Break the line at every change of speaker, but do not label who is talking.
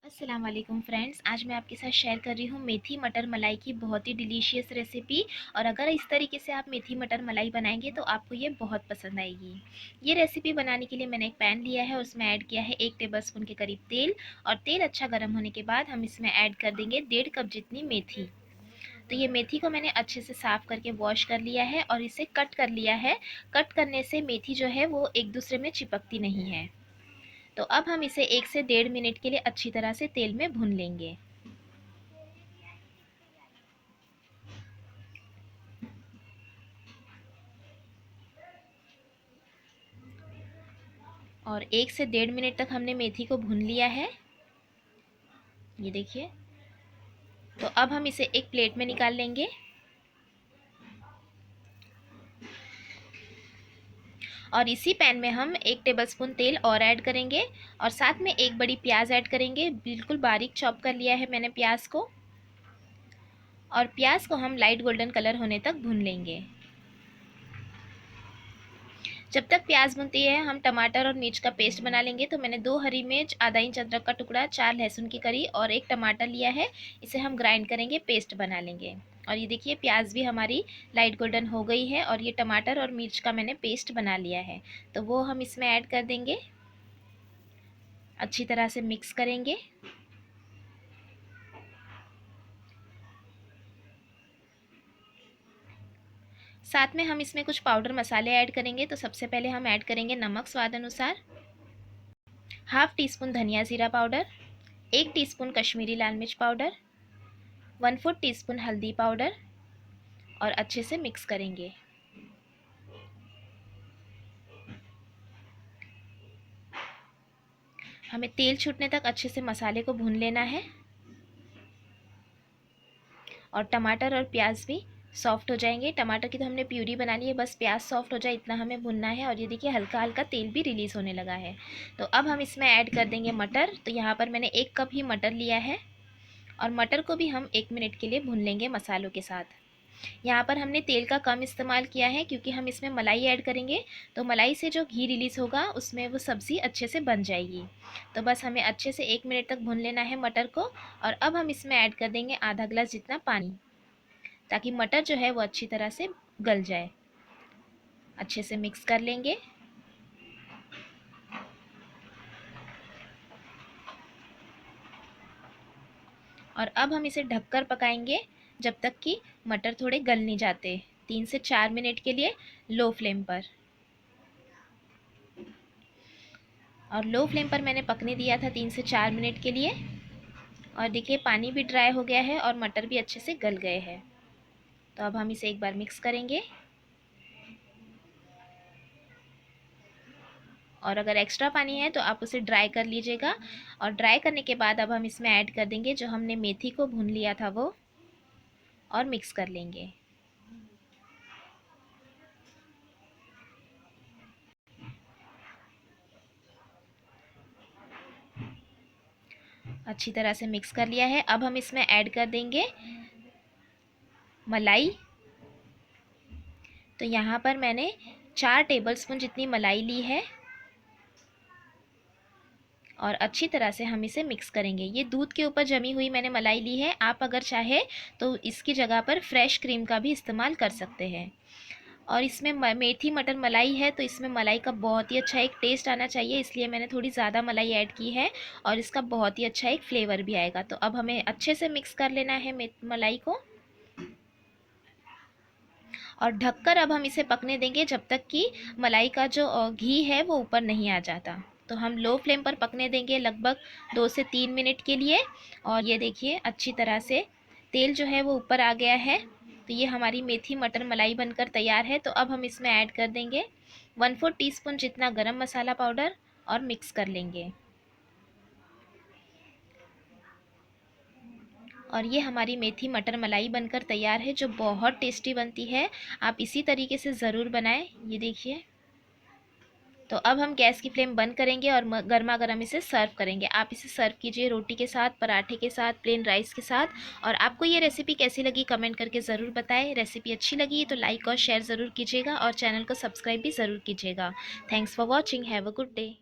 अस्सलाम वालेकुम फ्रेंड्स, आज मैं आपके साथ शेयर कर रही हूँ मेथी मटर मलाई की बहुत ही डिलीशियस रेसिपी। और अगर इस तरीके से आप मेथी मटर मलाई बनाएंगे तो आपको ये बहुत पसंद आएगी। ये रेसिपी बनाने के लिए मैंने एक पैन लिया है, उसमें ऐड किया है 1 टेबलस्पून के करीब तेल। और तेल अच्छा गर्म होने के बाद हम इसमें ऐड कर देंगे 1.5 कप जितनी मेथी। तो ये मेथी को मैंने अच्छे से साफ़ करके वॉश कर लिया है और इसे कट कर लिया है। कट करने से मेथी जो है वो एक दूसरे में चिपकती नहीं है। तो अब हम इसे 1 से 1.5 मिनट के लिए अच्छी तरह से तेल में भून लेंगे। और 1 से 1.5 मिनट तक हमने मेथी को भून लिया है, ये देखिए। तो अब हम इसे एक प्लेट में निकाल लेंगे। और इसी पैन में हम 1 टेबलस्पून तेल और ऐड करेंगे और साथ में एक बड़ी प्याज ऐड करेंगे। बिल्कुल बारीक चॉप कर लिया है मैंने प्याज को। और प्याज को हम लाइट गोल्डन कलर होने तक भून लेंगे। जब तक प्याज भुनती है हम टमाटर और मिर्च का पेस्ट बना लेंगे। तो मैंने 2 हरी मिर्च, आधा इंच अदरक का टुकड़ा, 4 लहसुन की कली और 1 टमाटर लिया है। इसे हम ग्राइंड करेंगे, पेस्ट बना लेंगे। और ये देखिए प्याज भी हमारी लाइट गोल्डन हो गई है और ये टमाटर और मिर्च का मैंने पेस्ट बना लिया है, तो वो हम इसमें ऐड कर देंगे। अच्छी तरह से मिक्स करेंगे। साथ में हम इसमें कुछ पाउडर मसाले ऐड करेंगे। तो सबसे पहले हम ऐड करेंगे नमक स्वाद अनुसार, हाफ टी स्पून धनिया जीरा पाउडर, 1 टीस्पून कश्मीरी लाल मिर्च पाउडर, 1/4 टीस्पून हल्दी पाउडर और अच्छे से मिक्स करेंगे। हमें तेल छूटने तक अच्छे से मसाले को भून लेना है। और टमाटर और प्याज भी सॉफ्ट हो जाएंगे। टमाटर की तो हमने प्यूरी बना ली है, बस प्याज सॉफ्ट हो जाए इतना हमें भुनना है। और ये देखिए हल्का हल्का तेल भी रिलीज़ होने लगा है। तो अब हम इसमें ऐड कर देंगे मटर। तो यहाँ पर मैंने 1 कप ही मटर लिया है और मटर को भी हम 1 मिनट के लिए भून लेंगे मसालों के साथ। यहाँ पर हमने तेल का कम इस्तेमाल किया है क्योंकि हम इसमें मलाई ऐड करेंगे। तो मलाई से जो घी रिलीज़ होगा उसमें वो सब्ज़ी अच्छे से बन जाएगी। तो बस हमें अच्छे से 1 मिनट तक भून लेना है मटर को। और अब हम इसमें ऐड कर देंगे आधा गिलास जितना पानी, ताकि मटर जो है वो अच्छी तरह से गल जाए। अच्छे से मिक्स कर लेंगे। और अब हम इसे ढककर पकाएंगे जब तक कि मटर थोड़े गल नहीं जाते। 3 से 4 मिनट के लिए लो फ्लेम पर। और लो फ्लेम पर मैंने पकने दिया था 3 से 4 मिनट के लिए। और देखिए पानी भी ड्राई हो गया है और मटर भी अच्छे से गल गए हैं। तो अब हम इसे एक बार मिक्स करेंगे। और अगर एक्स्ट्रा पानी है तो आप उसे ड्राई कर लीजिएगा। और ड्राई करने के बाद अब हम इसमें ऐड कर देंगे जो हमने मेथी को भून लिया था वो, और मिक्स कर लेंगे। अच्छी तरह से मिक्स कर लिया है। अब हम इसमें ऐड कर देंगे मलाई। तो यहाँ पर मैंने 4 टेबलस्पून जितनी मलाई ली है और अच्छी तरह से हम इसे मिक्स करेंगे। ये दूध के ऊपर जमी हुई मैंने मलाई ली है। आप अगर चाहे तो इसकी जगह पर फ्रेश क्रीम का भी इस्तेमाल कर सकते हैं। और इसमें मेथी मटर मलाई है तो इसमें मलाई का बहुत ही अच्छा एक टेस्ट आना चाहिए, इसलिए मैंने थोड़ी ज़्यादा मलाई ऐड की है और इसका बहुत ही अच्छा एक फ्लेवर भी आएगा। तो अब हमें अच्छे से मिक्स कर लेना है मलाई को। और ढककर अब हम इसे पकने देंगे जब तक कि मलाई का जो घी है वो ऊपर नहीं आ जाता। तो हम लो फ्लेम पर पकने देंगे लगभग 2 से 3 मिनट के लिए। और ये देखिए अच्छी तरह से तेल जो है वो ऊपर आ गया है। तो ये हमारी मेथी मटर मलाई बनकर तैयार है। तो अब हम इसमें ऐड कर देंगे 1/4 टीस्पून जितना गरम मसाला पाउडर और मिक्स कर लेंगे। और ये हमारी मेथी मटर मलाई बनकर तैयार है, जो बहुत टेस्टी बनती है। आप इसी तरीके से ज़रूर बनाएं। ये देखिए। तो अब हम गैस की फ्लेम बंद करेंगे और गर्मा गर्म इसे सर्व करेंगे। आप इसे सर्व कीजिए रोटी के साथ, पराठे के साथ, प्लेन राइस के साथ। और आपको ये रेसिपी कैसी लगी कमेंट करके ज़रूर बताएं। रेसिपी अच्छी लगी तो लाइक और शेयर ज़रूर कीजिएगा और चैनल को सब्सक्राइब भी ज़रूर कीजिएगा। Thanks for watching. Have a good day.